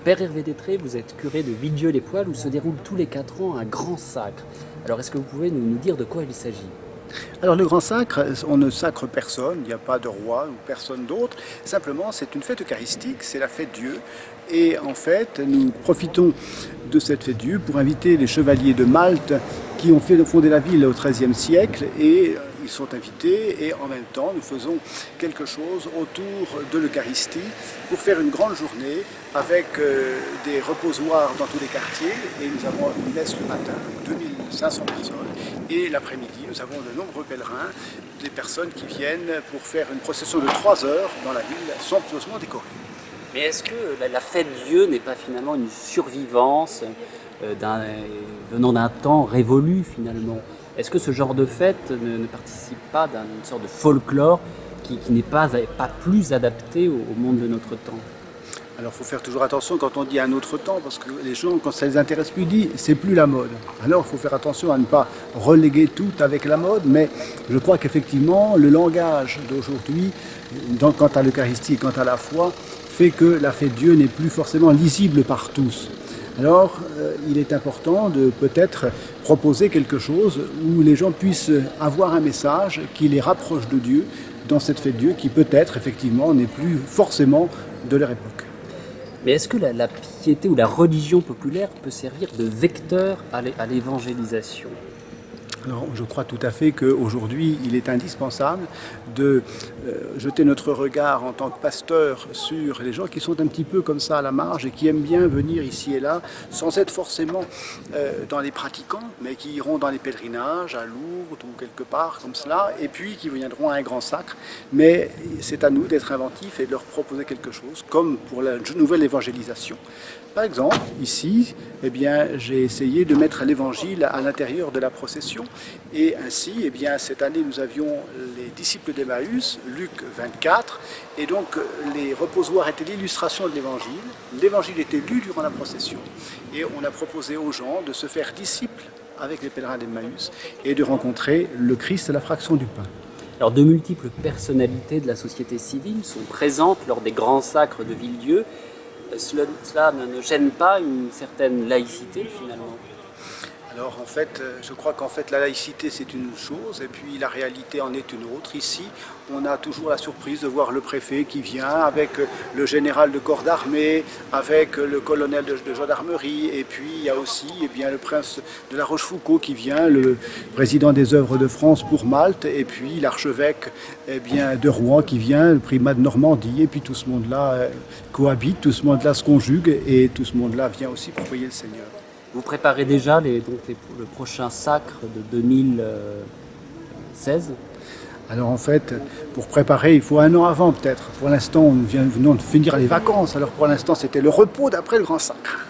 Père Hervé Détré, vous êtes curé de Villedieu-les-Poêles où se déroule tous les 4 ans un grand sacre. Alors est-ce que vous pouvez nous dire de quoi il s'agit? Alors le grand sacre, on ne sacre personne, il n'y a pas de roi ou personne d'autre. Simplement, c'est une fête eucharistique, c'est la fête Dieu. Et en fait, nous profitons de cette fête Dieu pour inviter les chevaliers de Malte qui ont fondé la ville au XIIIe siècle. Et ils sont invités et en même temps, nous faisons quelque chose autour de l'Eucharistie pour faire une grande journée avec des reposoirs dans tous les quartiers. Et nous avons une messe le matin, 2500 personnes. Et l'après-midi, nous avons de nombreux pèlerins, des personnes qui viennent pour faire une procession de 3 heures dans la ville, somptueusement décorée. Mais est-ce que la fête Dieu n'est pas finalement une survivance venant d'un temps révolu finalement? Est-ce que ce genre de fête ne participe pas d'une sorte de folklore qui n'est pas plus adapté au monde de notre temps? Alors il faut faire toujours attention quand on dit un autre temps, parce que les gens, quand ça les intéresse plus, disent c'est plus la mode. Alors il faut faire attention à ne pas reléguer tout avec la mode, mais je crois qu'effectivement le langage d'aujourd'hui, quant à l'Eucharistie et quant à la foi, fait que la fête Dieu n'est plus forcément lisible par tous. Alors il est important de peut-être proposer quelque chose où les gens puissent avoir un message qui les rapproche de Dieu dans cette fête Dieu qui peut-être effectivement n'est plus forcément de leur époque. Mais est-ce que la piété ou la religion populaire peut servir de vecteur à l'évangélisation? Alors, je crois tout à fait qu'aujourd'hui, il est indispensable de jeter notre regard en tant que pasteur sur les gens qui sont un petit peu comme ça à la marge et qui aiment bien venir ici et là, sans être forcément dans les pratiquants, mais qui iront dans les pèlerinages, à Lourdes ou quelque part comme cela, et puis qui viendront à un grand sacre. Mais c'est à nous d'être inventifs et de leur proposer quelque chose, comme pour la nouvelle évangélisation. Par exemple, ici, eh bien, j'ai essayé de mettre l'évangile à l'intérieur de la procession. Et ainsi, eh bien, cette année, nous avions les disciples d'Emmaüs, Luc 24, et donc les reposoirs étaient l'illustration de l'évangile. L'évangile était lu durant la procession, et on a proposé aux gens de se faire disciples avec les pèlerins d'Emmaüs et de rencontrer le Christ à la fraction du pain. Alors, de multiples personnalités de la société civile sont présentes lors des grands sacres de Villedieu. Cela ne gêne pas une certaine laïcité finalement? Alors en fait, je crois qu'en fait la laïcité c'est une chose et puis la réalité en est une autre. Ici, on a toujours la surprise de voir le préfet qui vient avec le général de corps d'armée, avec le colonel de gendarmerie et puis il y a aussi le prince de la Rochefoucauld qui vient, le président des œuvres de France pour Malte et puis l'archevêque de Rouen qui vient, le primat de Normandie et puis tout ce monde-là cohabite, tout ce monde-là se conjugue et tout ce monde-là vient aussi pour prier le Seigneur. Vous préparez déjà le prochain sacre de 2016? Alors en fait, pour préparer, il faut 1 an avant peut-être. Pour l'instant, nous venons de finir les vacances. Alors pour l'instant, c'était le repos d'après le grand sacre.